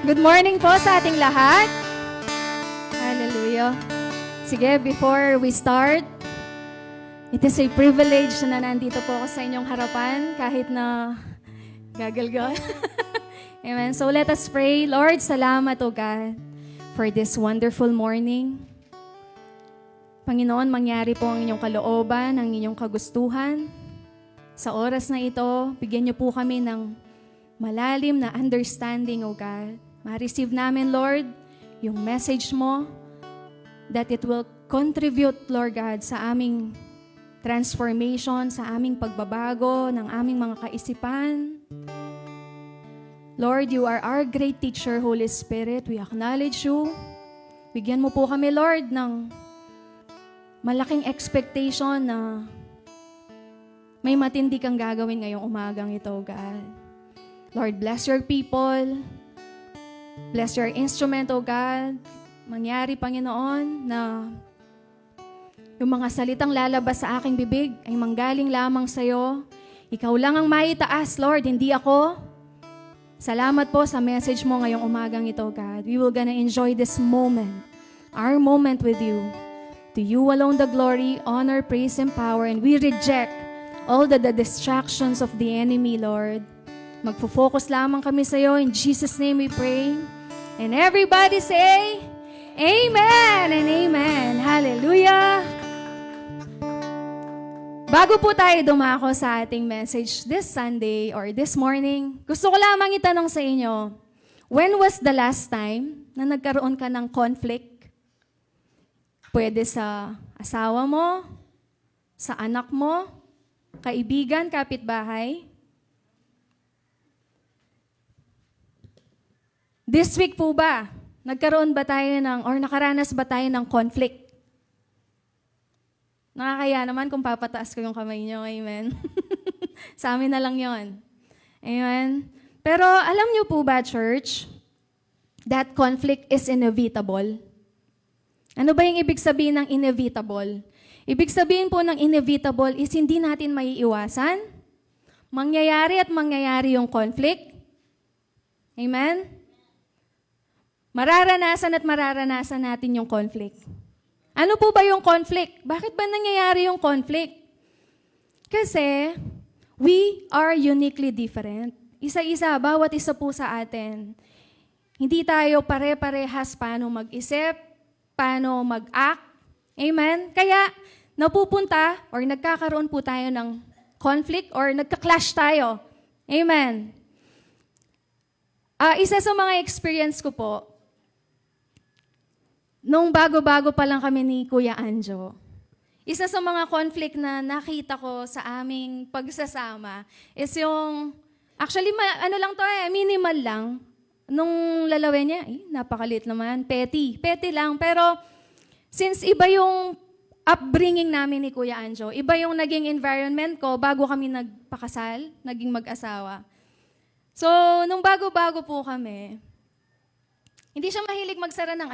Good morning po sa ating lahat. Hallelujah. Sige, before we start, it is a privilege na nandito po ako sa inyong harapan kahit na gagalgal. Amen. So let us pray. Lord, salamat o God for this wonderful morning. Panginoon, mangyari po ang inyong kalooban, ang inyong kagustuhan. Sa oras na ito, bigyan niyo po kami ng malalim na understanding, O God. Ma-receive namin, Lord, yung message mo that it will contribute, Lord God, sa aming transformation, sa aming pagbabago, ng aming mga kaisipan. Lord, you are our great teacher, Holy Spirit. We acknowledge you. Bigyan mo po kami, Lord, ng malaking expectation na may matindi kang gagawin ngayong umagang ito, God. Lord, bless your people. Bless your instrument, O God. Mangyari, Panginoon, na yung mga salitang lalabas sa aking bibig ay manggaling lamang sa iyo. Ikaw lang ang maitaas, Lord, hindi ako. Salamat po sa message mo ngayong umagang ito, God. We will gonna enjoy this moment, our moment with you. To you alone the glory, honor, praise, and power, and we reject all the distractions of the enemy, Lord. Magfo-focus lamang kami sa iyo. In Jesus' name we pray. And everybody say, Amen and Amen. Hallelujah. Bago po tayo dumako sa ating message this Sunday or this morning, gusto ko lamang itanong sa inyo, when was the last time na nagkaroon ka ng conflict? Pwede sa asawa mo, sa anak mo, kaibigan, kapitbahay. This week po ba, nagkaroon ba tayo or nakaranas ba tayo ng conflict? Nakakaya naman kung papataas ko yung kamay nyo, amen? Sa amin na lang yon. Amen? Pero alam nyo po ba, church, that conflict is inevitable? Ano ba yung ibig sabihin ng inevitable? Ibig sabihin po ng inevitable is hindi natin maiiwasan. Mangyayari at mangyayari yung conflict. Amen? Mararanasan at mararanasan natin yung conflict. Ano po ba yung conflict? Bakit ba nangyayari yung conflict? Kasi we are uniquely different. Isa-isa, bawat isa po sa atin. Hindi tayo pare-parehas paano mag-isip, paano mag-act. Amen? Kaya napupunta or nagkakaroon po tayo ng conflict or nagka-clash tayo. Amen? Isa sa mga experience ko po, nung bago-bago pa lang kami ni Kuya Anjo, isa sa mga conflict na nakita ko sa aming pagsasama is yung, actually, ano lang to minimal lang. Nung lalawin niya, napakalit naman, petty lang. Pero since iba yung upbringing namin ni Kuya Anjo, iba yung naging environment ko bago kami nagpakasal, naging mag-asawa. So, nung bago-bago po kami, hindi siya mahilig magsara ng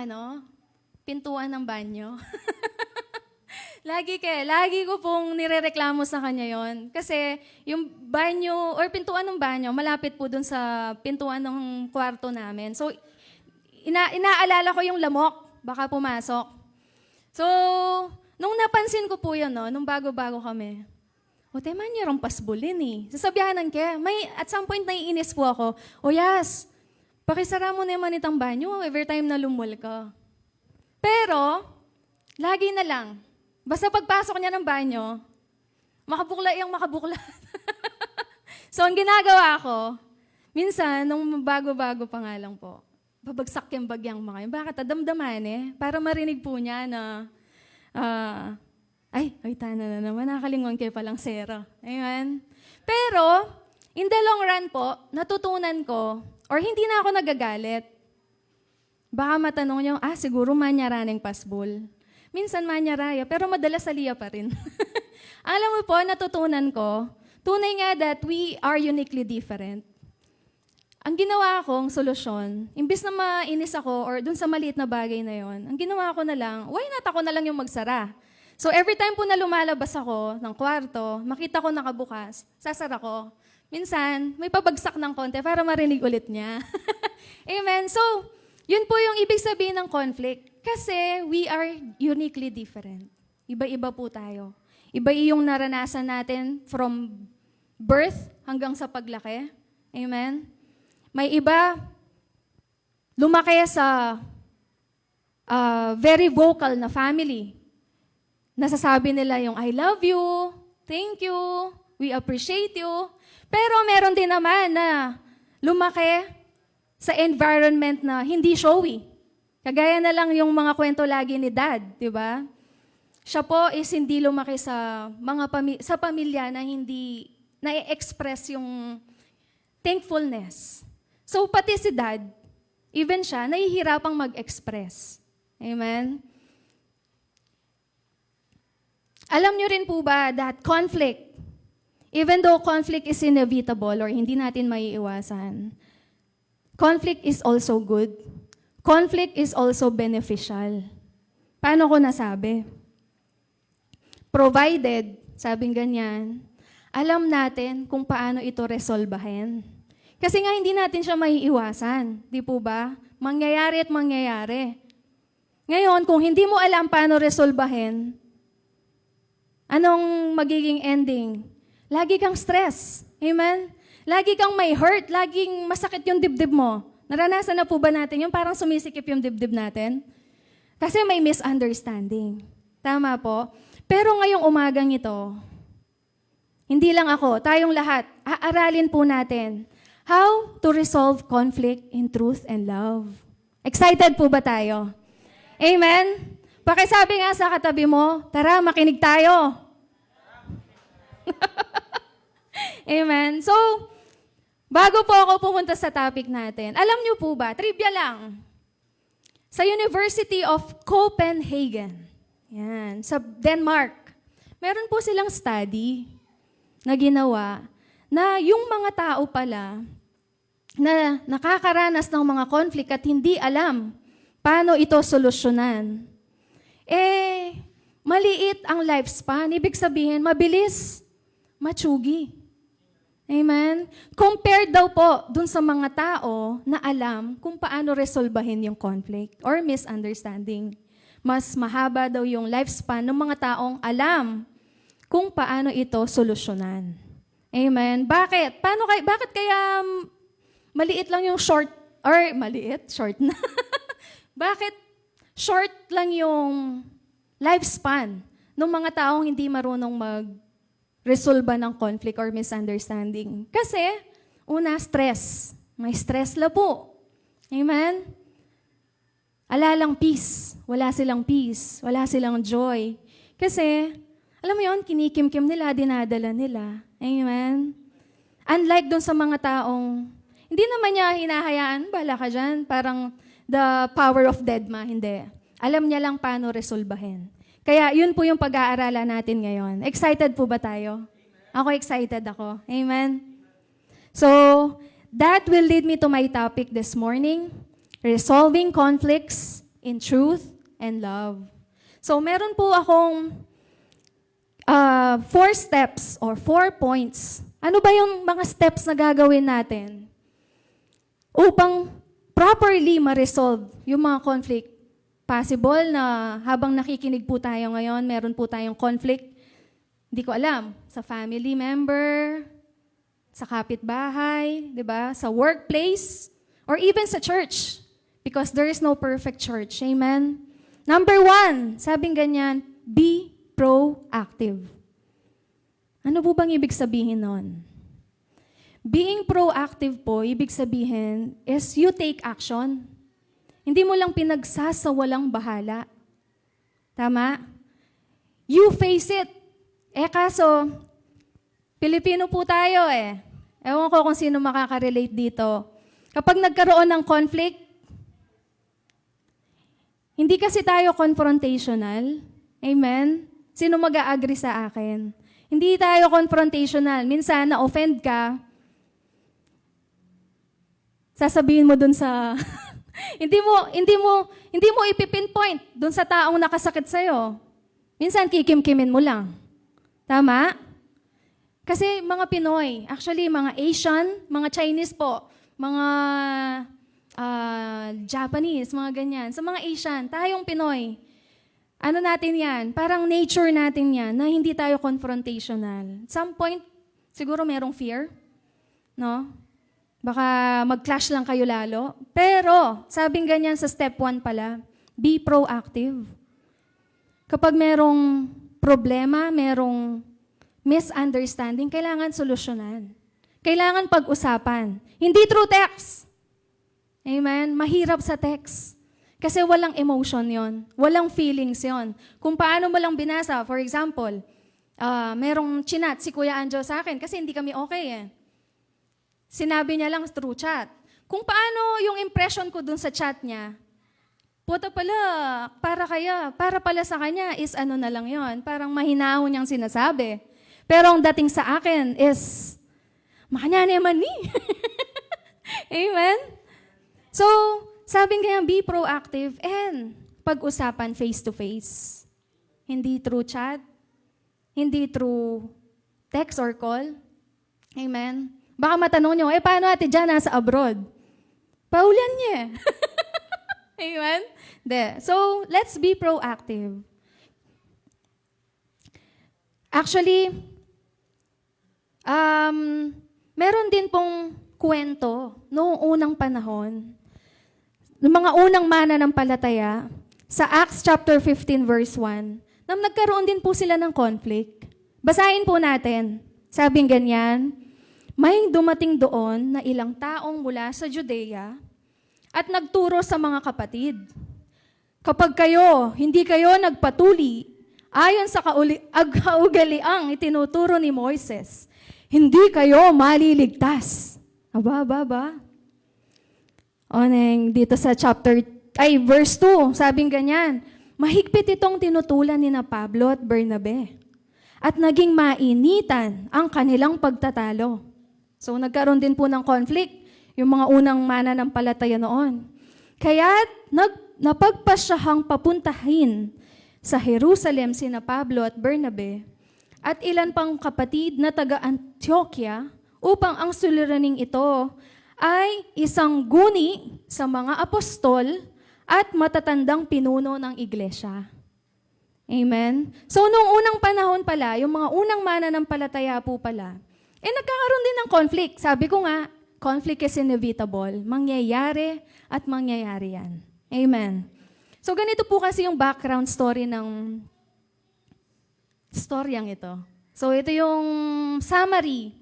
pintuan ng banyo. Lagi ko pong nirereklamo sa kanya yon. Kasi yung banyo, or pintuan ng banyo, malapit po dun sa pintuan ng kwarto namin. So, inaalala ko yung lamok, baka pumasok. So, nung napansin ko po yun, nung bago-bago kami, teman niya rong pasbulin Sasabihanan ka, at some point naiinis po ako, Yas, pakisara mo naman itang banyo every time na lumul ka. Pero, lagi na lang. Basta pagpasok niya ng banyo, makabukla. So, ang ginagawa ko, minsan, nung bago-bago pa nga lang po, babagsak yung bagyang mga yun. Bakit? Damdaman para marinig po niya na, tana na naman, nakalingon kayo palang sera. Ayan. Pero, in the long run po, natutunan ko, or hindi na ako nagagalit. Baka matanong niyo, siguro manyaraning pasbol. Minsan manyaraya, pero madalas saliya pa rin. Alam mo po, natutunan ko, tunay nga that we are uniquely different. Ang ginawa kong solusyon, imbis na mainis ako or dun sa maliit na bagay na yon, ang ginawa ko na lang, why not ako na lang yung magsara? So every time po na lumalabas ako ng kwarto, makita ko nakabukas, sasara ko. Minsan, may pabagsak ng konti para marinig ulit niya. Amen. So, yun po yung ibig sabihin ng conflict. Kasi we are uniquely different. Iba-iba po tayo. Iba yung naranasan natin from birth hanggang sa paglaki. Amen. May iba, lumaki sa very vocal na family. Nasasabi nila yung I love you, thank you, we appreciate you. Pero meron din naman na lumaki sa environment na hindi showy. Kagaya na lang yung mga kwento lagi ni Dad, di ba? Siya po is hindi lumaki sa sa pamilya na hindi na-express yung thankfulness. So pati si Dad, even siya, nahihirapang mag-express. Amen? Alam niyo rin po ba that conflict, even though conflict is inevitable or hindi natin maiiwasan, conflict is also good. Conflict is also beneficial. Paano ko nasabi? Provided, sabing ganyan, alam natin kung paano ito resolbahin. Kasi nga hindi natin siya maiiwasan, di po ba? Mangyayari at mangyayari. Ngayon, kung hindi mo alam paano resolbahin, anong magiging ending? Lagi kang stress. Amen? Lagi kang may hurt, laging masakit yung dibdib mo. Naranasan na po ba natin yung parang sumisikip yung dibdib natin? Kasi may misunderstanding. Tama po? Pero ngayong umagang ito, hindi lang ako, tayong lahat, aaralin po natin how to resolve conflict in truth and love. Excited po ba tayo? Amen? Pakisabi nga sa katabi mo, tara, makinig tayo. Amen? So, bago po ako pumunta sa topic natin, alam niyo po ba, trivia lang, sa University of Copenhagen, yan, sa Denmark, meron po silang study na ginawa na yung mga tao pala na nakakaranas ng mga conflict at hindi alam paano ito solusyonan, maliit ang lifespan. Ibig sabihin, mabilis, matsugi. Amen? Compared daw po dun sa mga tao na alam kung paano resolbahin yung conflict or misunderstanding. Mas mahaba daw yung lifespan ng mga taong alam kung paano ito solusyonan. Amen? Bakit? Bakit kaya maliit lang yung short, or maliit, short na. Bakit short lang yung lifespan ng mga taong hindi marunong mag-resolba ng conflict or misunderstanding? Kasi, una, stress. May stress labo. Amen? Alalang peace. Wala silang peace. Wala silang joy. Kasi, alam mo yun, kinikim-kim nila, dinadala nila. Amen? Unlike dun sa mga taong, hindi naman niya hinahayaan, bala ka dyan, parang the power of dead ma, hindi. Alam niya lang paano resolbahin. Kaya yun po yung pag-aaralan natin ngayon. Excited po ba tayo? Ako excited ako. Amen? So, that will lead me to my topic this morning, resolving conflicts in truth and love. So, meron po akong 4 steps or 4 points. Ano ba yung mga steps na gagawin natin upang properly ma-resolve yung mga conflict? Possible na habang nakikinig po tayo ngayon, meron po tayong conflict, hindi ko alam, sa family member, sa kapitbahay, di ba? Sa workplace, or even sa church. Because there is no perfect church. Amen? Number 1, sabing ganyan, be proactive. Ano po bang ibig sabihin nun? Being proactive po, ibig sabihin is you take action. Hindi mo lang pinagsasawalang bahala. Tama? You face it. Kaso, Pilipino po tayo eh. Ewan ko kung sino makaka-relate dito. Kapag nagkaroon ng conflict, hindi kasi tayo confrontational. Amen? Sino mag-a-agree sa akin? Hindi tayo confrontational. Minsan, na-offend ka, sasabihin mo dun sa... hindi mo ipipinpoint dun sa taong nakasakit sa'yo. Minsan, kikim-kimin mo lang. Tama? Kasi mga Pinoy, actually, mga Asian, mga Chinese po, mga Japanese, mga ganyan. Sa mga Asian, tayong Pinoy, ano natin yan? Parang nature natin yan, na hindi tayo confrontational. At some point, siguro merong fear, no? Baka mag-clash lang kayo lalo. Pero, sabing ganyan sa step 1 pala, be proactive. Kapag merong problema, merong misunderstanding, kailangan solusyonan. Kailangan pag-usapan. Hindi through text. Amen? Mahirap sa text. Kasi walang emotion yon, walang feelings yon. Kung paano mo lang binasa, for example, merong chinat si Kuya Anjo sa akin kasi hindi kami okay eh. Sinabi niya lang through chat. Kung paano yung impression ko dun sa chat niya, puta pala, para pala sa kanya is ano na lang yon, parang mahinahon niyang sinasabi. Pero ang dating sa akin is, makanya naman ni. Amen? So, sabing kaya be proactive and pag-usapan face-to-face. Hindi through chat, hindi through text or call. Amen? Baka matanong nyo, paano ate dyan nasa abroad? Paulan niya. Amen? De. So, let's be proactive. Actually, meron din pong kwento noong unang panahon, ng mga unang mananampalataya, sa Acts chapter 15 verse 1, na nagkaroon din po sila ng conflict. Basahin po natin. Sabing ganyan, may dumating doon na ilang taong mula sa Judea at nagturo sa mga kapatid. Kapag hindi kayo nagpatuli, ayon sa kaugaliang itinuturo ni Moises, hindi kayo maliligtas. Aba. Dito sa verse 2, sabing ganyan, mahigpit itong tinutulan ni na Pablo at Bernabe. At naging mainitan ang kanilang pagtatalo. So nagkaroon din po ng conflict, yung mga unang mananampalataya noon. Kaya't napagpasyahang papuntahin sa Jerusalem sina Pablo at Bernabe at ilan pang kapatid na taga-Antioquia upang ang suliraning ito ay isang guni sa mga apostol at matatandang pinuno ng iglesia. Amen? So, noong unang panahon pala, yung mga unang mananampalataya po pala, nagkakaroon din ng conflict. Sabi ko nga, conflict is inevitable. Mangyayari at mangyayari yan. Amen? So, ganito po kasi yung background story ng storyang ito. So, ito yung summary.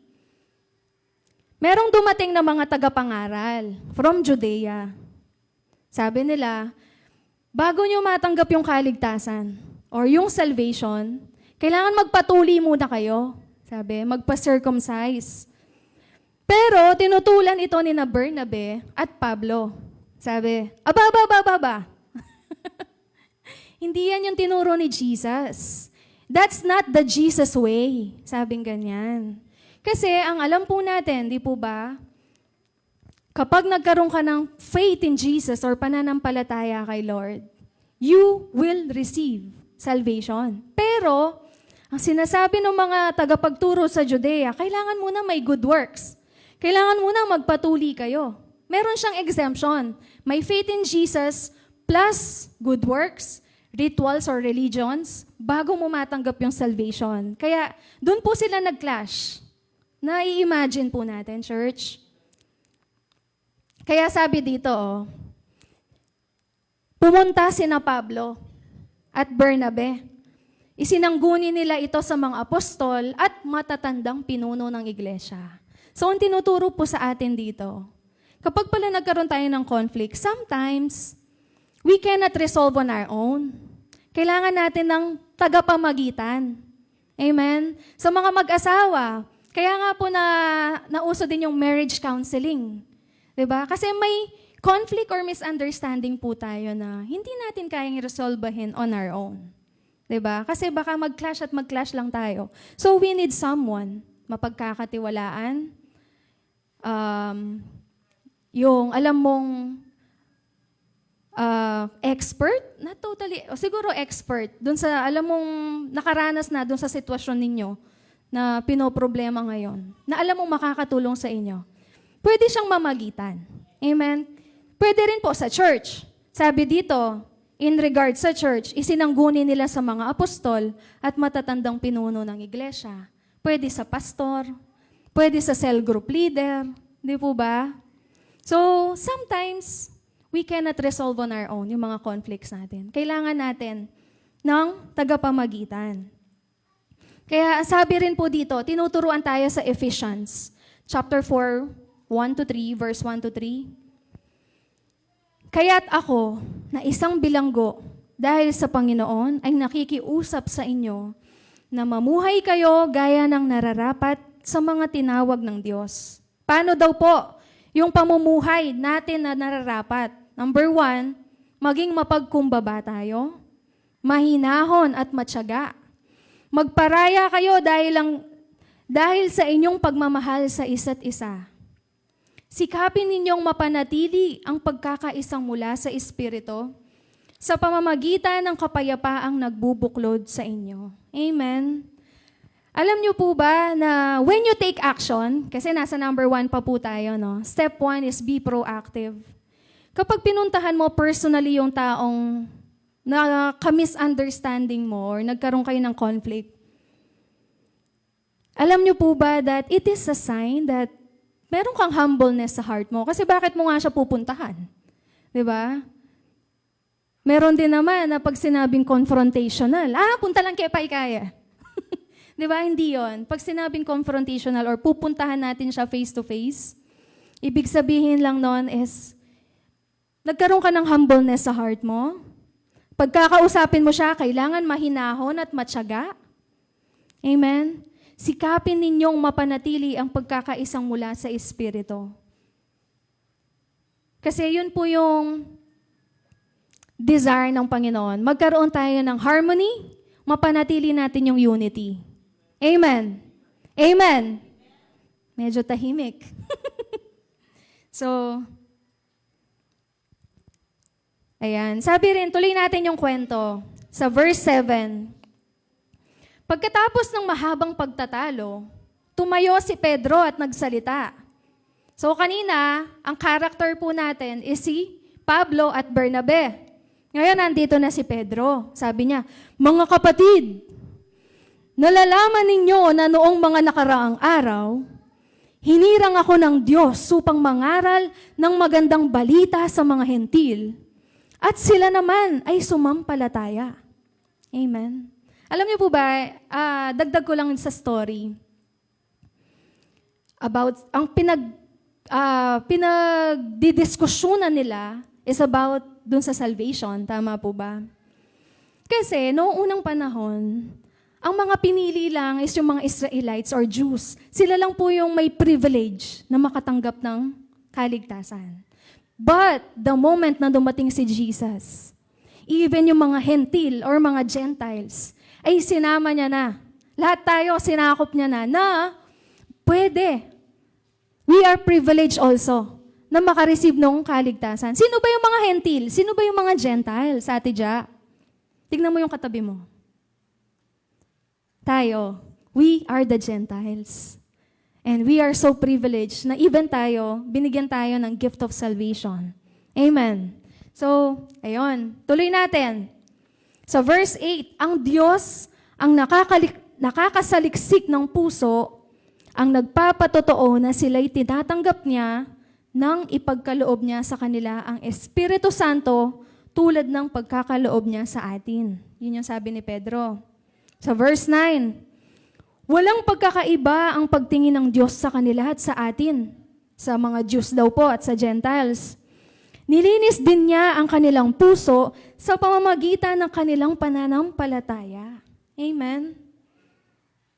Merong dumating na mga tagapangaral from Judea. Sabi nila, bago nyo matanggap yung kaligtasan or yung salvation, kailangan magpatuli muna kayo. Sabi, magpa-circumcise. Pero tinutulan ito ni na Bernabe at Pablo. Sabi, aba. Hindi yan yung tinuro ni Jesus. That's not the Jesus way. Sabing ganyan. Kasi ang alam po natin, di po ba, kapag nagkaroon ka ng faith in Jesus or pananampalataya kay Lord, you will receive salvation. Pero, ang sinasabi ng mga tagapagturo sa Judea, kailangan muna may good works. Kailangan muna magpatuli kayo. Meron siyang exemption. May faith in Jesus plus good works, rituals or religions, bago mo matanggap yung salvation. Kaya, doon po sila nag-clash. Na-i-imagine po natin, church. Kaya sabi dito, pumunta sina Pablo at Bernabe. Isinangguni nila ito sa mga apostol at matatandang pinuno ng iglesia. So, ang tinuturo po sa atin dito, kapag pala nagkaroon tayo ng conflict, sometimes, we cannot resolve on our own. Kailangan natin ng tagapamagitan. Amen? Sa mga mag-asawa, kaya nga po nauso din yung marriage counseling. 'Di ba? Kasi may conflict or misunderstanding po tayo na hindi natin kayang i-resolvehin on our own. 'Di ba? Kasi baka mag-clash lang tayo. So we need someone mapagkakatiwalaan. Yung alam mong expert, not totally, siguro expert, dun sa alam mong nakaranas na dun sa sitwasyon ninyo na pinoproblema ngayon, na alam mong makakatulong sa inyo. Pwede siyang mamagitan. Amen? Pwede rin po sa church. Sabi dito, in regard sa church, isinangguni nila sa mga apostol at matatandang pinuno ng iglesia. Pwede sa pastor, pwede sa cell group leader, di po ba? So, sometimes, we cannot resolve on our own yung mga conflicts natin. Kailangan natin ng tagapamagitan. Kaya sabi rin po dito, tinuturuan tayo sa Ephesians, chapter 4, 1-3, verse 1-3. Kaya't ako, na isang bilanggo, dahil sa Panginoon, ay nakikiusap sa inyo na mamuhay kayo gaya ng nararapat sa mga tinawag ng Diyos. Paano daw po yung pamumuhay natin na nararapat? Number 1, maging mapagkumbaba tayo, mahinahon at matyaga. Magparaya kayo dahil sa inyong pagmamahal sa isa't isa. Sikapin ninyong mapanatili ang pagkakaisang mula sa Espiritu sa pamamagitan ng kapayapaang nagbubuklod sa inyo. Amen. Alam niyo po ba na when you take action, kasi nasa number 1 pa po tayo, no? Step 1 is be proactive. Kapag pinuntahan mo personally yung taong na ka-misunderstanding mo or nagkaroon kayo ng conflict, alam niyo po ba that it is a sign that meron kang humbleness sa heart mo? Kasi bakit mo nga siya pupuntahan? Diba? Meron din naman na pag sinabing confrontational, punta lang kay Paikaya. Diba? Hindi yon. Pag sinabing confrontational or pupuntahan natin siya face to face, ibig sabihin lang nun is, nagkaroon ka ng humbleness sa heart mo. Pagkakausapin mo siya, kailangan mahinahon at matyaga. Amen? Sikapin ninyong mapanatili ang pagkakaisang mula sa Espiritu. Kasi yun po yung desire ng Panginoon. Magkaroon tayo ng harmony, mapanatili natin yung unity. Amen. Amen. Medyo tahimik. So, ayan. Sabi rin, tuloy natin yung kwento sa verse 7. Pagkatapos ng mahabang pagtatalo, tumayo si Pedro at nagsalita. So kanina, ang character po natin is si Pablo at Bernabe. Ngayon, nandito na si Pedro. Sabi niya, mga kapatid, nalalaman ninyo na noong mga nakaraang araw, hinirang ako ng Diyos upang mangaral ng magandang balita sa mga hentil, at sila naman ay sumampalataya. Amen. Alam niyo po ba, dagdag ko lang sa story, about, ang pinagdidiskusyonan nila is about dun sa salvation. Tama po ba? Kasi noong unang panahon, ang mga pinili lang is yung mga Israelites or Jews. Sila lang po yung may privilege na makatanggap ng kaligtasan. But the moment na dumating si Jesus, even yung mga hentil or mga Gentiles, ay sinama niya na. Lahat tayo, sinakop niya na pwede. We are privileged also na makareceive ng kaligtasan. Sino ba yung mga hentil? Sino ba yung mga Gentiles, Ate Ja? Tignan mo yung katabi mo. Tayo, we are the Gentiles. And we are so privileged na even tayo, binigyan tayo ng gift of salvation. Amen. So, ayun. Tuloy natin. Sa verse 8, ang Diyos ang nakakasaliksik ng puso, ang nagpapatotoo na sila'y tinatanggap niya nang ipagkaloob niya sa kanila ang Espiritu Santo tulad ng pagkakaloob niya sa atin. Yun yung sabi ni Pedro. Sa verse 9, walang pagkakaiba ang pagtingin ng Diyos sa kanila at sa atin, sa mga Jews daw po at sa Gentiles. Nilinis din niya ang kanilang puso sa pamamagitan ng kanilang pananampalataya. Amen?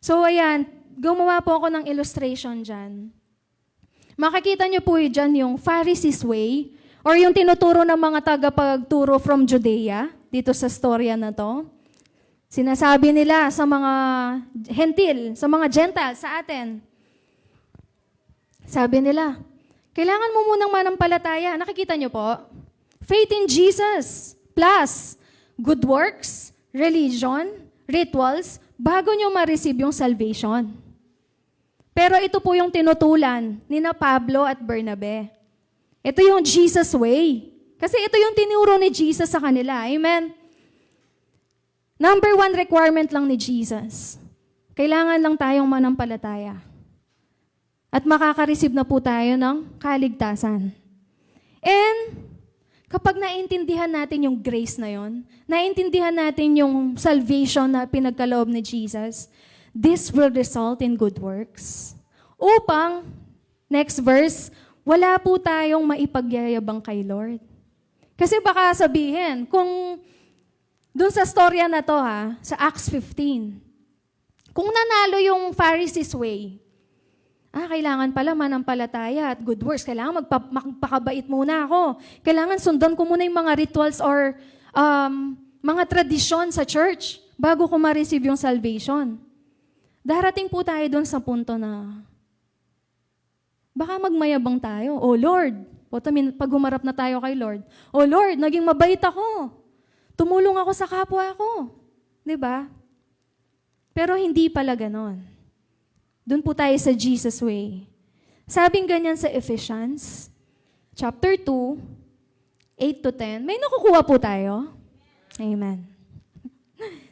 So ayan, gumawa po ako ng illustration dyan. Makikita niyo po dyan yung Pharisees way or yung tinuturo ng mga tagapagturo from Judea dito sa storya na to. Sinasabi nila sa mga hentil, sa mga Gentiles, sa atin. Sabi nila, kailangan mo munang manampalataya. Nakikita niyo po? Faith in Jesus plus good works, religion, rituals, bago niyo ma-receive yung salvation. Pero ito po yung tinutulan ni na Pablo at Bernabe. Ito yung Jesus way. Kasi ito yung tinuro ni Jesus sa kanila. Amen? Number 1 requirement lang ni Jesus. Kailangan lang tayong manampalataya. At makaka-receive na po tayo ng kaligtasan. And kapag naintindihan natin yung grace na yon, naintindihan natin yung salvation na pinagkaloob ni Jesus, this will result in good works. Upang, next verse, wala po tayong maipagyayabang kay Lord. Kasi baka sabihin, kung dun sa storya na to sa Acts 15, kung nanalo yung Pharisees way, kailangan pala manampalataya at good works. Kailangan magpakabait muna ako. Kailangan sundan ko muna yung mga rituals or mga tradisyon sa church bago ko ma-receive yung salvation. Darating po tayo dun sa punto na baka magmayabang tayo. Oh Lord, pag humarap na tayo kay Lord, oh Lord, naging mabait ako. Tumulong ako sa kapwa ko. 'Di ba? Pero hindi pala ganon. Doon po tayo sa Jesus way. Sabing ganyan sa Ephesians, chapter 2, 8 to 10. May nakukuha po tayo? Amen.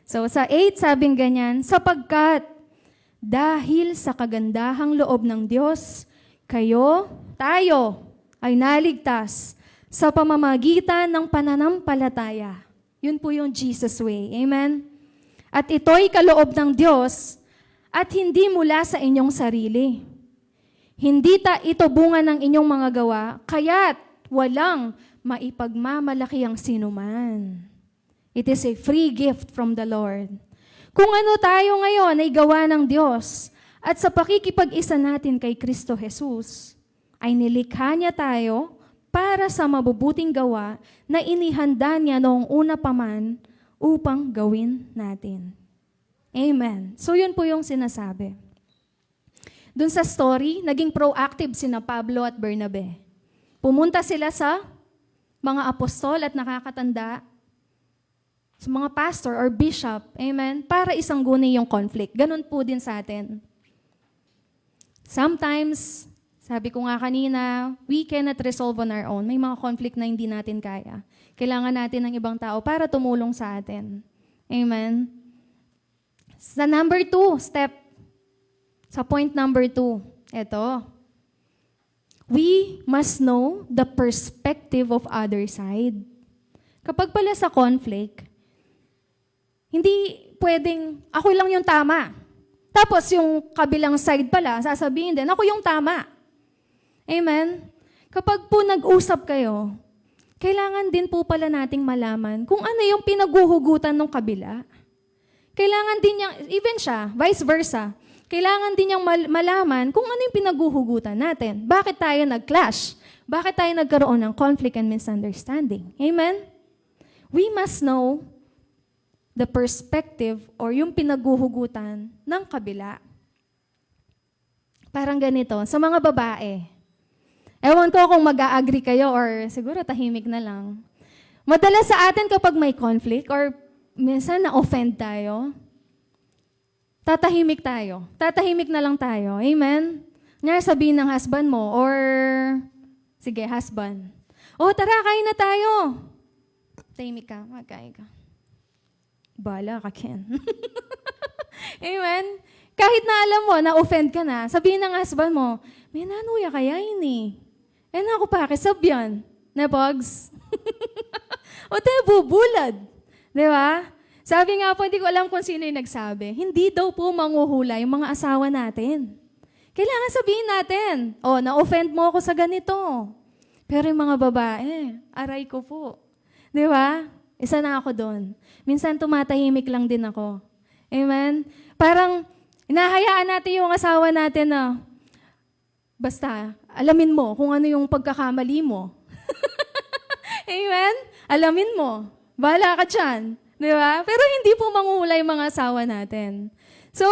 So sa 8, sabing ganyan, sapagkat dahil sa kagandahang loob ng Diyos, tayo, ay naligtas sa pamamagitan ng pananampalataya. Yun po yung Jesus way. Amen? At ito'y kaloob ng Diyos at hindi mula sa inyong sarili. Hindi ito bunga ng inyong mga gawa, kaya't walang maipagmamalaki ang sinuman. It is a free gift from the Lord. Kung ano tayo ngayon ay gawa ng Diyos, at sa pakikipag-isa natin kay Kristo Jesus, ay nilikha niya tayo para sa mabubuting gawa na inihanda niya noong una pa man upang gawin natin. Amen. So yun po yung sinasabi. Doon sa story, naging proactive sina Pablo at Bernabe. Pumunta sila sa mga apostol at nakakatanda, sa mga pastor or bishop, amen, para isangguni yung conflict. Ganun po din sa atin. Sometimes, sabi ko nga kanina, we cannot resolve on our own. May mga conflict na hindi natin kaya. Kailangan natin ng ibang tao para tumulong sa atin. Amen? Sa number 2, sa point number 2, ito. We must know the perspective of other side. Kapag pala sa conflict, hindi pwedeng, ako lang yung tama. Tapos yung kabilang side pala, sasabihin din, ako yung tama. Amen? Kapag po nag-usap kayo, kailangan din po pala nating malaman kung ano yung pinaguhugutan ng kabila. Kailangan din niyang, even siya, vice versa, kailangan din niyang malaman kung ano yung pinaguhugutan natin. Bakit tayo nag-clash? Bakit tayo nagkaroon ng conflict and misunderstanding? Amen? We must know the perspective or yung pinaguhugutan ng kabila. Parang ganito, sa mga babae, ewan ko kung mag-a-agree kayo or siguro tahimik na lang. Madalas sa atin kapag may conflict or minsan na-offend tayo, tatahimik tayo. Tatahimik na lang tayo. Amen? Nga sabihin ng husband mo or, sige, husband, tara, kain na tayo. Tahimik ka, magkain ka. Bala ka, Ken. Amen? Kahit na alam mo, na-offend ka na, sabihin ng husband mo, may nanuya kaya yun eh. Ako pa, kisab yan. Na, Pogs? O tayo bubulad. Di ba? Sabi nga po, hindi ko alam kung sino yung nagsabi, hindi daw po manguhula yung mga asawa natin. Kailangan sabihin natin, na-offend mo ako sa ganito. Pero yung mga babae, aray ko po. Di ba? Isa na ako doon. Minsan tumatahimik lang din ako. Amen? Parang inahayaan natin yung asawa natin na basta alamin mo kung ano yung pagkakamali mo. Amen? Alamin mo. Bahala ka dyan. Di ba? Pero hindi po manguhula yung mga asawa natin. So,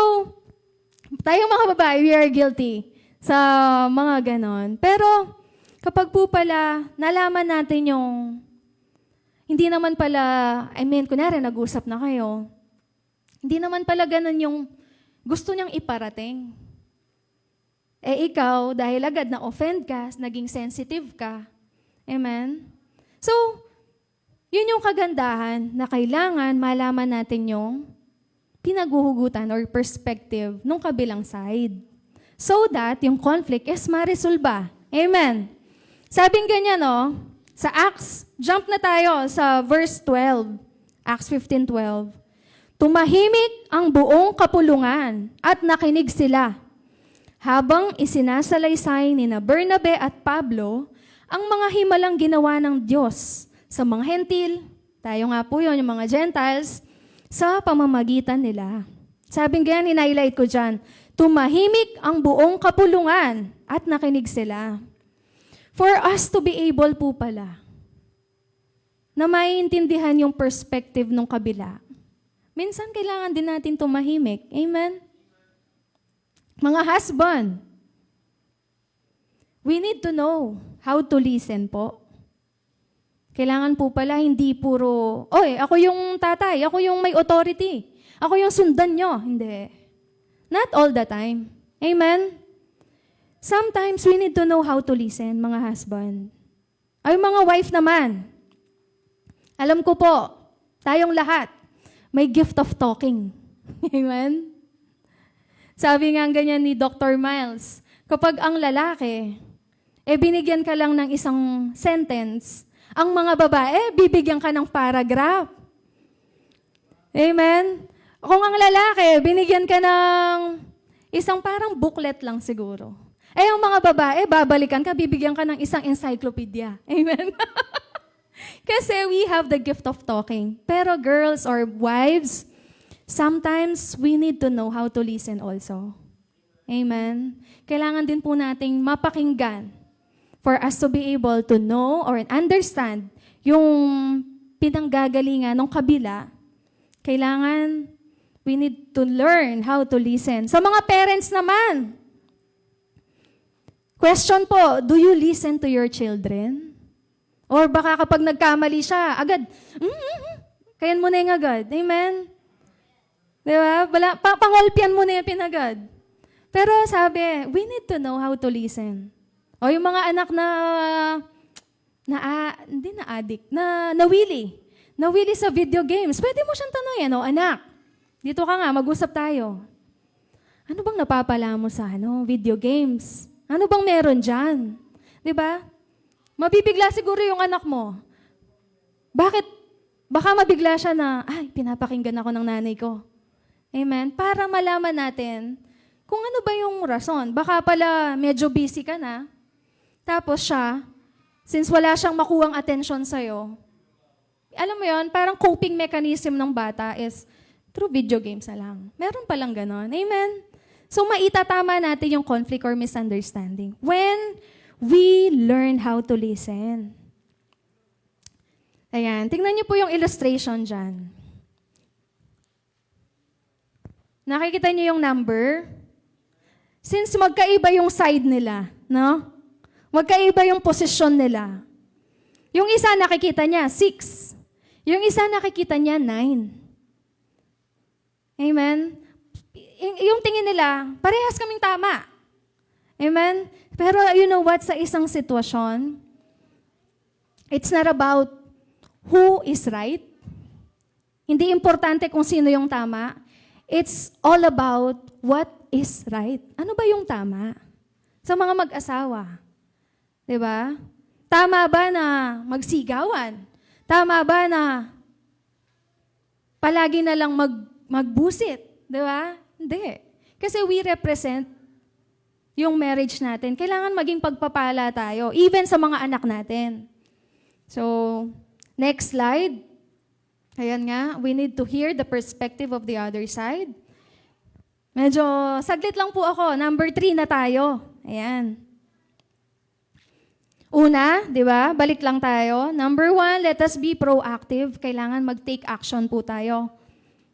tayong mga babae, we are guilty sa mga ganon. Pero kapag po pala nalaman natin yung hindi naman pala, kunwari nag-usap na kayo, hindi naman pala ganun yung gusto niyang iparating. Ikaw, dahil agad na-offend ka, naging sensitive ka, Amen? So, yun yung kagandahan na kailangan malaman natin yung pinaghuhugutan or perspective ng kabilang side. So that yung conflict is maresolba. Amen? Sabing ganyan, no? Sa Acts, jump na tayo sa verse 12. Acts 15:12. Tumahimik ang buong kapulungan at nakinig sila habang isinasalaysay ni Bernabe at Pablo ang mga himalang ginawa ng Diyos sa mga hentil, tayo nga po yun, yung mga Gentiles, sa pamamagitan nila. Sabing ganyan, in-highlight ko dyan, tumahimik ang buong kapulungan at nakinig sila. For us to be able po pala na maiintindihan yung perspective ng kabila, minsan kailangan din natin tumahimik. Amen? Mga husband, we need to know how to listen po. Kailangan po pala hindi puro, oy, ako yung tatay, ako yung may authority, ako yung sundan nyo. Hindi. Not all the time. Amen? Sometimes we need to know how to listen, mga husband. Ay, mga wife naman, alam ko po, tayong lahat, may gift of talking. Amen? Sabi nga ganyan ni Dr. Miles, kapag ang lalaki, binigyan ka lang ng isang sentence, ang mga babae, bibigyan ka ng paragraph. Amen? Kung ang lalaki, binigyan ka ng isang parang booklet lang siguro. Ang mga babae, babalikan ka, bibigyan ka ng isang encyclopedia. Amen? Kasi we have the gift of talking. Pero girls or wives, sometimes we need to know how to listen also. Amen? Kailangan din po nating mapakinggan for us to be able to know or understand yung pinanggagalingan ng kabila. Kailangan, we need to learn how to listen. Sa mga parents naman, question po, do you listen to your children? Or baka kapag nagkamali siya, agad, kayan mo na yung agad. Amen? Di ba? Pangolpian mo na yung pinagad. Pero sabi, we need to know how to listen. O yung mga anak hindi na addict, nawili sa video games, pwede mo siyang tanongin, anak, dito ka nga, mag-usap tayo. Ano bang napapala mo sa video games? Ano bang meron dyan? Di ba? Mabibigla siguro yung anak mo. Bakit? Baka mabigla siya na, pinapakinggan ako ng nanay ko. Amen? Para malaman natin kung ano ba yung rason. Baka pala medyo busy ka na. Tapos siya, since wala siyang makuhang attention sa'yo, alam mo yon, parang coping mechanism ng bata is through video games na lang. Meron palang ganon. Amen? So maitatama natin yung conflict or misunderstanding when we learn how to listen. Ayan, tingnan niyo po yung illustration dyan. Nakikita niyo yung number? Since magkaiba yung side nila, no? Magkaiba yung posisyon nila. Yung isa nakikita niya, 6. Yung isa nakikita niya, 9. Amen? Yung tingin nila, parehas kaming tama. Amen? Pero you know what, sa isang sitwasyon, it's not about who is right. Hindi importante kung sino yung tama. It's all about what is right. Ano ba yung tama? Sa mga mag-asawa. Diba? Tama ba na magsigawan? Tama ba na palagi na lang magbusit? Diba? Hindi. Kasi we represent yung marriage natin. Kailangan maging pagpapala tayo, even sa mga anak natin. So, next slide. Ayan nga, we need to hear the perspective of the other side. Medyo saglit lang po ako. Number 3 na tayo. Ayan. Una, di ba? Balik lang tayo. Number 1, let us be proactive. Kailangan mag-take action po tayo.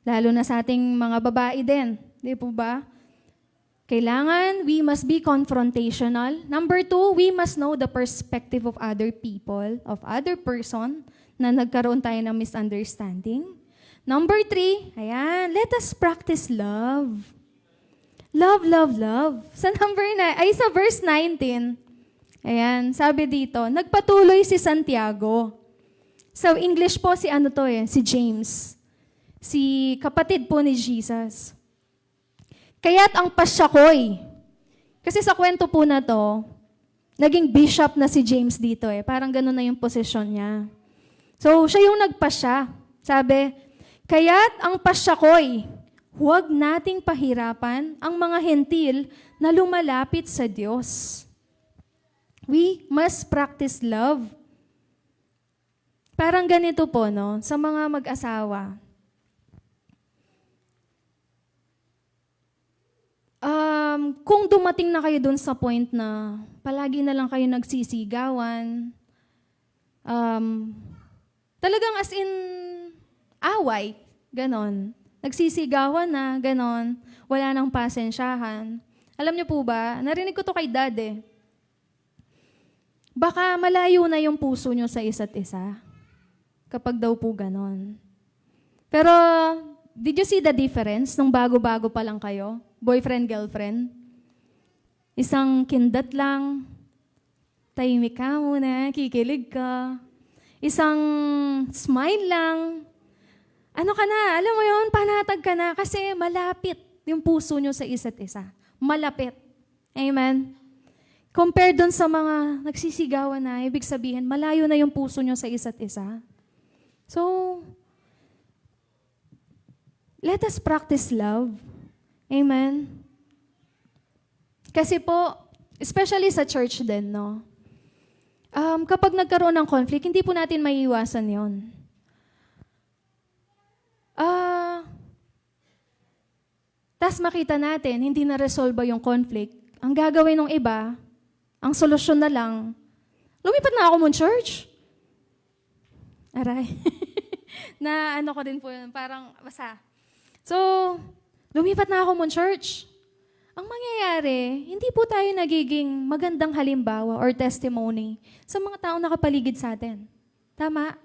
Lalo na sa ating mga babae din. Di po ba? Kailangan, we must be confrontational. Number 2, we must know the perspective of other people, of other person, na nagkaroon tayo ng misunderstanding. Number 3, ayan, let us practice love. Love, love, love. Sa verse 19, Ayan, sabi dito, nagpatuloy si Santiago. So, English po si James. Si kapatid po ni Jesus. Kaya't ang pasyakoy. Kasi sa kwento po na to, naging bishop na si James dito Parang ganun na yung posisyon niya. So, siya yung nagpasya. Sabi, kaya't ang pasyakoy, huwag nating pahirapan ang mga hentil na lumalapit sa Diyos. We must practice love. Parang ganito po, no? Sa mga mag-asawa. Kung dumating na kayo dun sa point na palagi na lang kayo nagsisigawan, talagang as in away, ganon. Nagsisigawan na, ganon. Wala nang pasensyahan. Alam niyo po ba, narinig ko to kay Dad Baka malayo na yung puso niyo sa isa't isa. Kapag daw po ganon. Pero, did you see the difference nung bago-bago pa lang kayo? Boyfriend, girlfriend? Isang kindat lang, tahimik ka muna, kikilig ka. Isang smile lang. Ano ka na? Alam mo yun, panatag ka na kasi malapit yung puso nyo sa isa't isa. Malapit. Amen? Compared dun sa mga nagsisigawan na, ibig sabihin, malayo na yung puso nyo sa isa't isa. So, let us practice love. Amen? Kasi po, especially sa church din, no? Kapag nagkaroon ng conflict, hindi po natin maiiwasan yon. Tas makita natin, hindi na-resolve yung conflict. Ang gagawin ng iba, ang solusyon na lang, lumipat na ako mong church. Aray. Na ano ko din po yun, parang basta. So, lumipat na ako mong church. Ang mangyayari, hindi po tayo nagiging magandang halimbawa or testimony sa mga taong nakapaligid sa atin. Tama?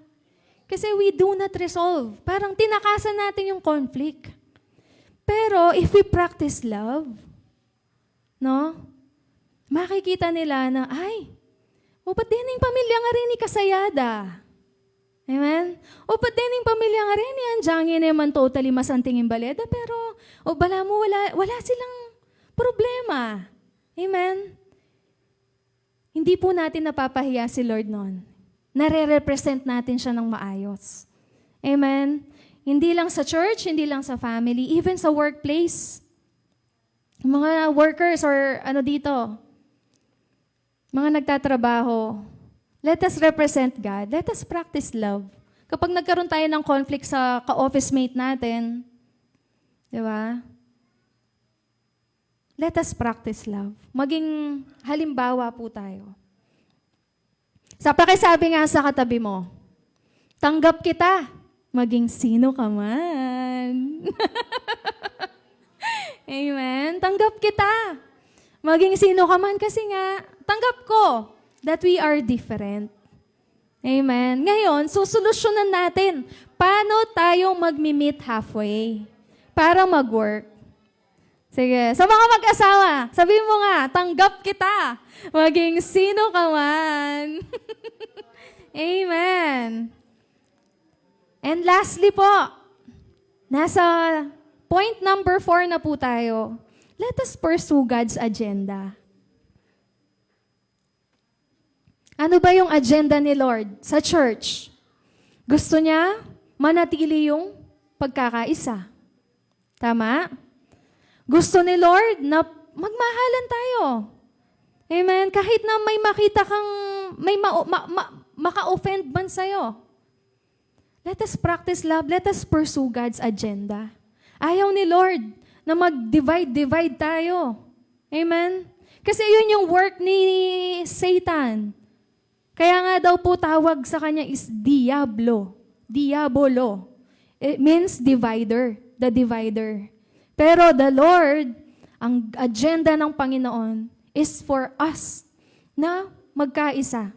Kasi we do not resolve. Parang tinakasan natin yung conflict. Pero if we practice love, no? Makikita nila na, ay, ba't din yung pamilya nga rin ni Kasayada? Amen? Ba't din yung pamilya nga rin yan? Diyan naman totally masantingin baleda, pero, bala mo, wala silang problema. Amen? Hindi po natin napapahiya si Lord noon. Nare-represent natin siya ng maayos. Amen? Hindi lang sa church, hindi lang sa family, even sa workplace. Mga workers or ano dito, mga nagtatrabaho, let us represent God. Let us practice love. Kapag nagkaroon tayo ng conflict sa ka-office mate natin, di ba? Let us practice love. Maging halimbawa po tayo. Sa pakisabi nga sa katabi mo, tanggap kita, maging sino ka man. Amen? Tanggap kita. Maging sino ka man kasi nga, tanggap ko that we are different. Amen? Ngayon, susolusyonan natin paano tayo mag-meet halfway para mag-work. Sige, sa mga mag-asawa, sabihin mo nga, tanggap kita, maging sino ka man. Amen. And lastly po, nasa point number 4 na po tayo. Let us pursue God's agenda. Ano ba yung agenda ni Lord sa church? Gusto niya manatili yung pagkakaisa. Tama? Gusto ni Lord na magmahalan tayo. Amen? Kahit na may makita kang, may maka-offend man sa'yo. Let us practice love. Let us pursue God's agenda. Ayaw ni Lord na mag-divide tayo. Amen? Kasi yun yung work ni Satan. Kaya nga daw po tawag sa kanya is Diablo. Diabolo. It means divider. The divider. Pero the Lord, ang agenda ng Panginoon is for us na magkaisa.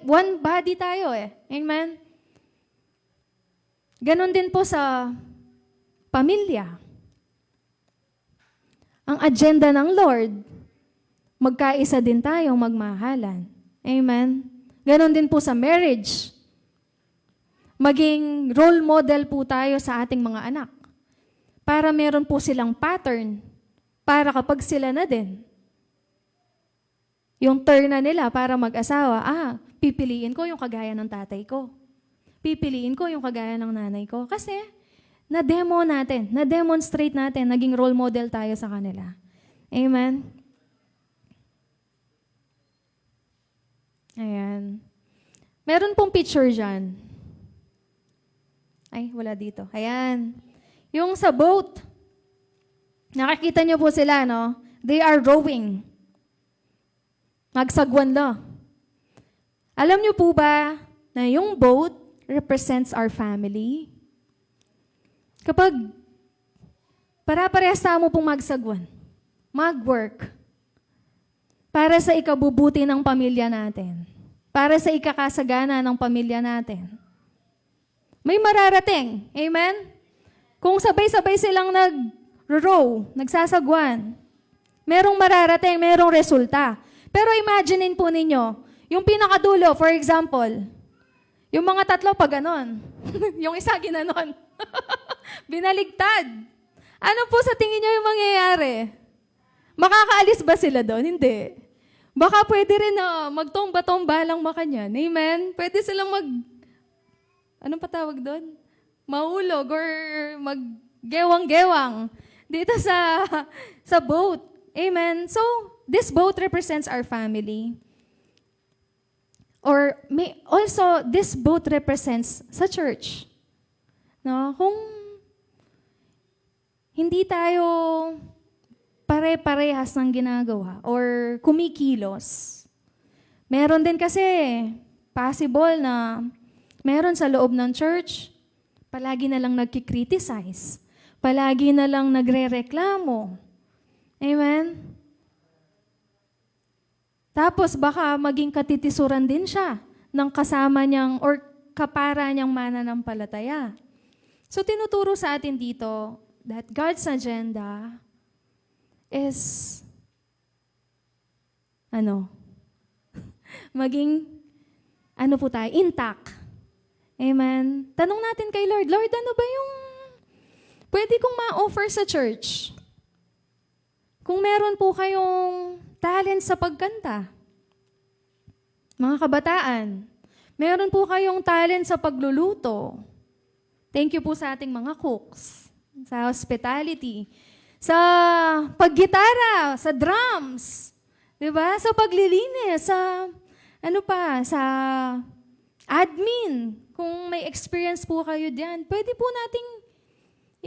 One body tayo Amen? Ganon din po sa pamilya. Ang agenda ng Lord, magkaisa din tayong magmahalan. Amen? Ganon din po sa marriage. Maging role model po tayo sa ating mga anak. Para meron po silang pattern. Para kapag sila na din, yung turn na nila para mag-asawa, pipiliin ko yung kagaya ng tatay ko. Pipiliin ko yung kagaya ng nanay ko. Kasi, na-demo natin, na-demonstrate natin, naging role model tayo sa kanila. Amen? Ayan. Meron pong picture dyan. Ay, wala dito. Ayan. Yung sa boat, nakakita niyo po sila, no? They are rowing. Magsagwan la. Alam niyo po ba na yung boat represents our family? Kapag para-parehas mo pong magsagwan, mag-work, para sa ikabubuti ng pamilya natin, para sa ikakasagana ng pamilya natin, may mararating. Amen? Kung sabay-sabay silang nag-row, nagsasagwan, merong mararating, merong resulta. Pero imaginein po ninyo, yung pinakadulo, for example, yung mga tatlo pa ganon. Yung isa ginanon. Binaligtad. Ano po sa tingin nyo yung mangyayari? Makakaalis ba sila doon? Hindi. Baka pwede rin na magtomba-tomba lang makanyan. Amen? Pwede silang anong patawag doon? Mahulog or maggewang-gewang dito sa boat. Amen? So, this boat represents our family. Or also, this boat represents sa church. No? Kung hindi tayo pare-parehas ng ginagawa or kumikilos, meron din kasi possible na meron sa loob ng church, palagi na lang nagkikriticize, palagi na lang nagre-reklamo. Amen? Tapos baka maging katitisuran din siya ng kasama niyang or kapara niyang mananampalataya. So tinuturo sa atin dito that God's agenda is maging po tayo, intact. Amen? Tanong natin kay Lord, Lord, ano ba yung pwede kong ma-offer sa church? Kung meron po kayong talent sa pagkanta, mga kabataan, meron po kayong talent sa pagluluto. Thank you po sa ating mga cooks, sa hospitality, sa paggitara, sa drums, di ba? Sa paglilinis, sa sa admin. Kung may experience po kayo diyan, pwede po nating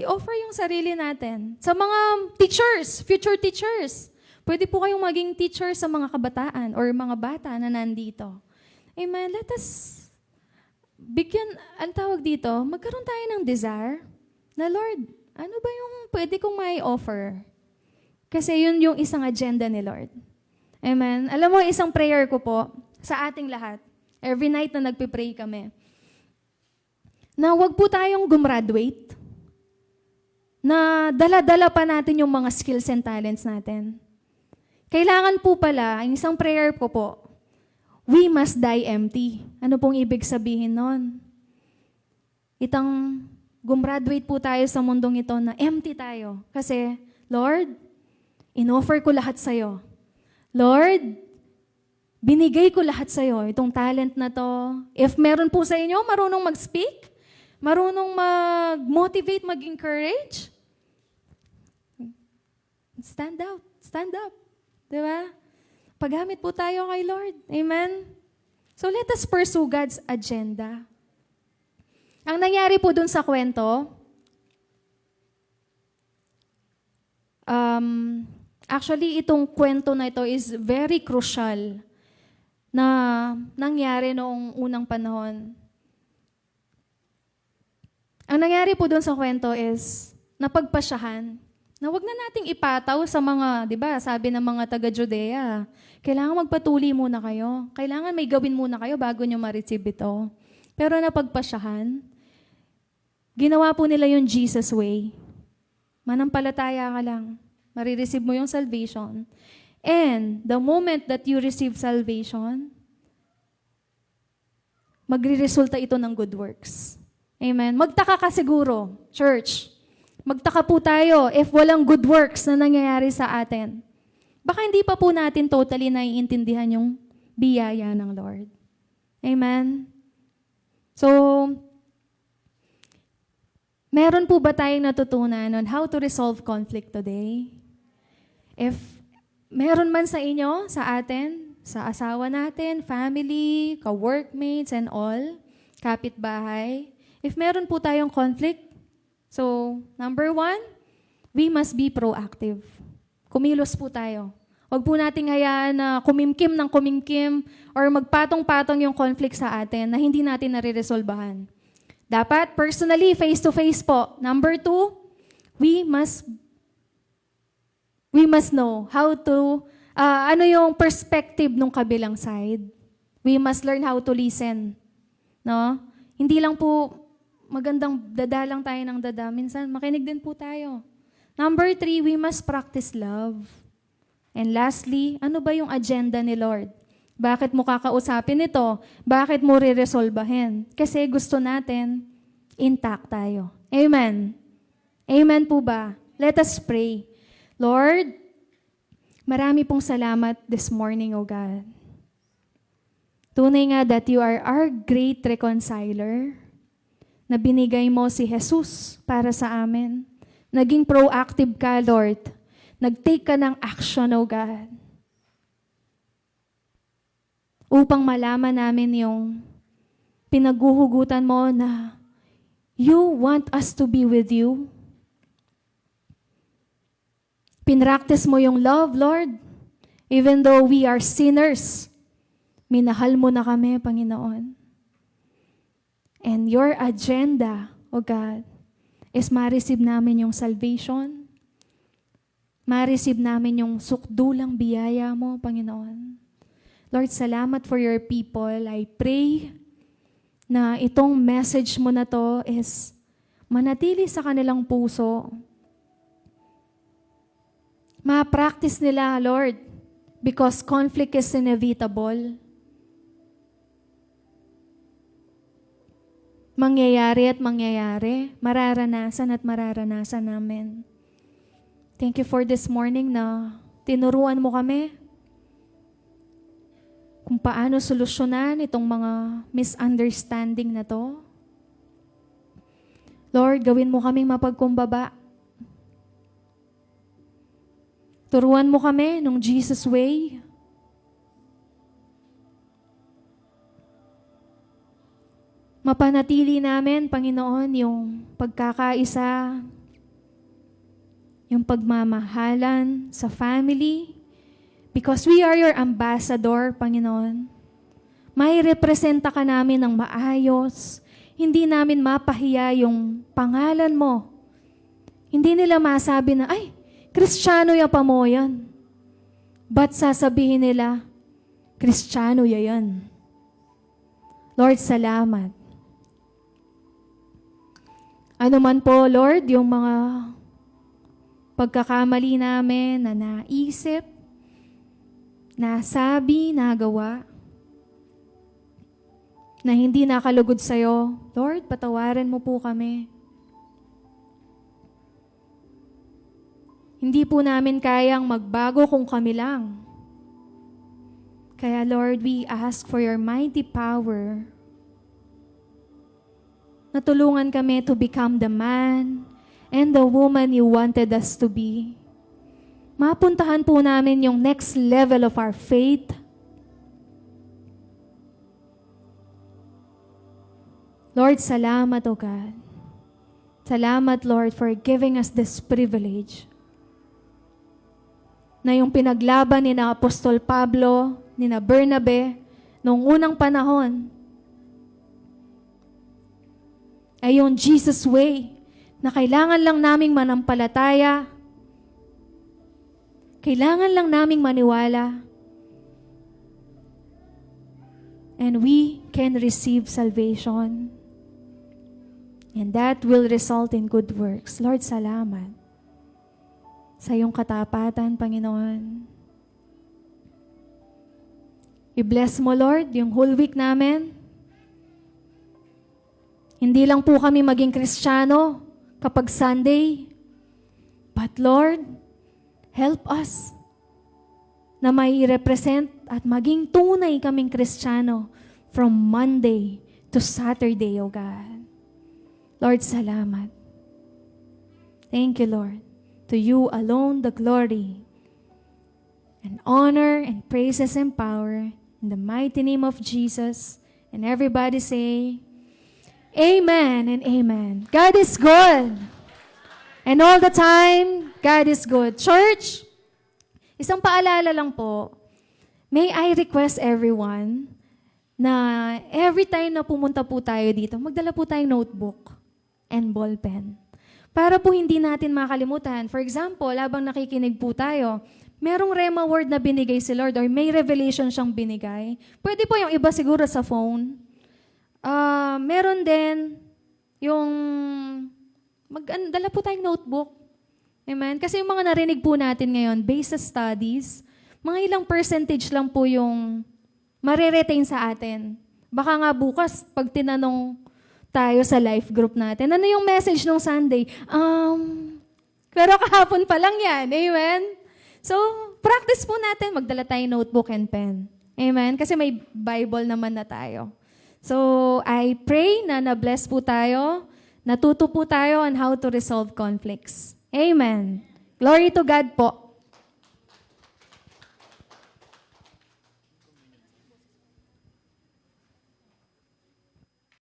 i-offer yung sarili natin. Sa mga teachers, future teachers, pwede po kayong maging teacher sa mga kabataan or mga bata na nandito. Amen. Let us ang tawag dito, magkaroon tayo ng desire na, Lord, ano ba yung pwede kong may offer? Kasi yun yung isang agenda ni Lord. Amen. Alam mo, isang prayer ko po sa ating lahat, every night na nagpipray kami, na wag po tayong gumraduate, na dala-dala pa natin yung mga skills and talents natin. Kailangan po pala, ang isang prayer ko po, we must die empty. Ano pong ibig sabihin nun? Gumraduate po tayo sa mundong ito na empty tayo. Kasi, Lord, in-offer ko lahat sa'yo. Lord, binigay ko lahat sa'yo, itong talent na to. If meron po sa inyo, marunong mag-speak, marunong mag-motivate, mag-encourage, stand out, stand up. Diba? Paggamit po tayo kay Lord. Amen? So let us pursue God's agenda. Ang nangyari po dun sa kwento, actually itong kwento na ito is very crucial na nangyari noong unang panahon. Ang nangyari po dun sa kwento is napagpasyahan na wag na nating ipataw sa mga, di ba, sabi ng mga taga-Judea, kailangan magpatuli muna kayo. Kailangan may gawin muna kayo bago nyo ma-receive ito. Pero napagpasyahan, ginawa po nila yung Jesus way. Manampalataya ka lang. Marireceive mo yung salvation. And the moment that you receive salvation, magre-resulta ito ng good works. Amen. Magtaka ka siguro, church. Magtaka po tayo if walang good works na nangyayari sa atin. Baka hindi pa po natin totally naiintindihan yung biyaya ng Lord. Amen. So, meron po ba tayong natutunan on how to resolve conflict today? If meron man sa inyo, sa atin, sa asawa natin, family, ka-workmates and all, kapitbahay, if meron po tayong conflict, so, number 1, we must be proactive. Kumilos po tayo. Huwag po nating hayaan na kumimkim ng kumimkim or magpatong-patong yung conflict sa atin na hindi natin nare-resolbahan. Dapat, personally, face-to-face po. Number 2, we must know how to, ano yung perspective ng kabilang side. We must learn how to listen. No? Hindi lang po magandang dadalang tayo ng dada. Minsan, makinig din po tayo. Number 3, we must practice love. And lastly, ano ba yung agenda ni Lord? Bakit mo kakausapin ito? Bakit mo re-resolbahin? Kasi gusto natin intact tayo. Amen. Amen po ba? Let us pray. Lord, marami pong salamat this morning, O God. Tunay nga that you are our great reconciler, na binigay mo si Jesus para sa amin. Naging proactive ka, Lord. Nag-take ka ng action, O God. Upang malaman namin yung pinaguhugutan mo na you want us to be with you. Pinractice mo yung love, Lord. Even though we are sinners, minahal mo na kami, Panginoon. And your agenda, O God, is ma-receive namin yung salvation. Ma-receive namin yung sukdulang biyaya mo, Panginoon. Lord, salamat for your people. I pray na itong message mo na to is manatili sa kanilang puso. Ma-practice nila, Lord, because conflict is inevitable. Mangyayari at mangyayari, mararanasan at mararanasan namin. Thank you for this morning na tinuruan mo kami kung paano solusyonan itong mga misunderstanding na to. Lord, gawin mo kaming mapagkumbaba. Turuan mo kami nung Jesus way. Mapanatili namin, Panginoon, yung pagkakaisa, yung pagmamahalan sa family, because we are your ambassador, Panginoon. May representa ka namin ng maayos. Hindi namin mapahiya yung pangalan mo. Hindi nila masabi na, ay, Kristiyano ya pa mo yan. But sasabihin nila, Kristiyano ya yan. Lord, salamat. Ano man po, Lord, yung mga pagkakamali namin na naisip, nasabi, nagawa, na hindi nakalugod sa'yo, Lord, patawarin mo po kami. Hindi po namin kayang magbago kung kami lang. Kaya Lord, we ask for your mighty power. Natulungan kami to become the man and the woman you wanted us to be. Mapuntahan po namin yung next level of our faith. Lord, salamat, O God. Salamat, Lord, for giving us this privilege. Na yung pinaglaban ni na Apostol Pablo, ni na Bernabe, noong unang panahon, ay yung Jesus way, na kailangan lang naming manampalataya, kailangan lang naming maniwala, and we can receive salvation. And that will result in good works. Lord, salamat sa iyong katapatan, Panginoon. I-bless mo, Lord, yung whole week namin. Hindi lang po kami maging Kristiyano kapag Sunday. But Lord, help us na may represent at maging tunay kaming Kristiyano from Monday to Saturday, O God. Lord, salamat. Thank you, Lord. To you alone the glory and honor and praises and power in the mighty name of Jesus. And everybody say, Amen and amen. God is good. And all the time, God is good. Church, isang paalala lang po, may I request everyone na every time na pumunta po tayo dito, magdala po tayong notebook and ballpen. Para po hindi natin makalimutan. For example, habang nakikinig po tayo, merong rema word na binigay si Lord or may revelation siyang binigay. Pwede po yung iba siguro sa phone. Meron din yung dala po tayong notebook. Amen? Kasi yung mga narinig po natin ngayon, based sa studies, mga ilang percentage lang po yung mariretain sa atin. Baka nga bukas, pag tinanong tayo sa life group natin, ano yung message nung Sunday? Pero kahapon pa lang yan. Amen? So, practice po natin. Magdala tayong notebook and pen. Amen? Kasi may Bible naman na tayo. So, I pray na na-bless po tayo, natuto po tayo on how to resolve conflicts. Amen. Glory to God po.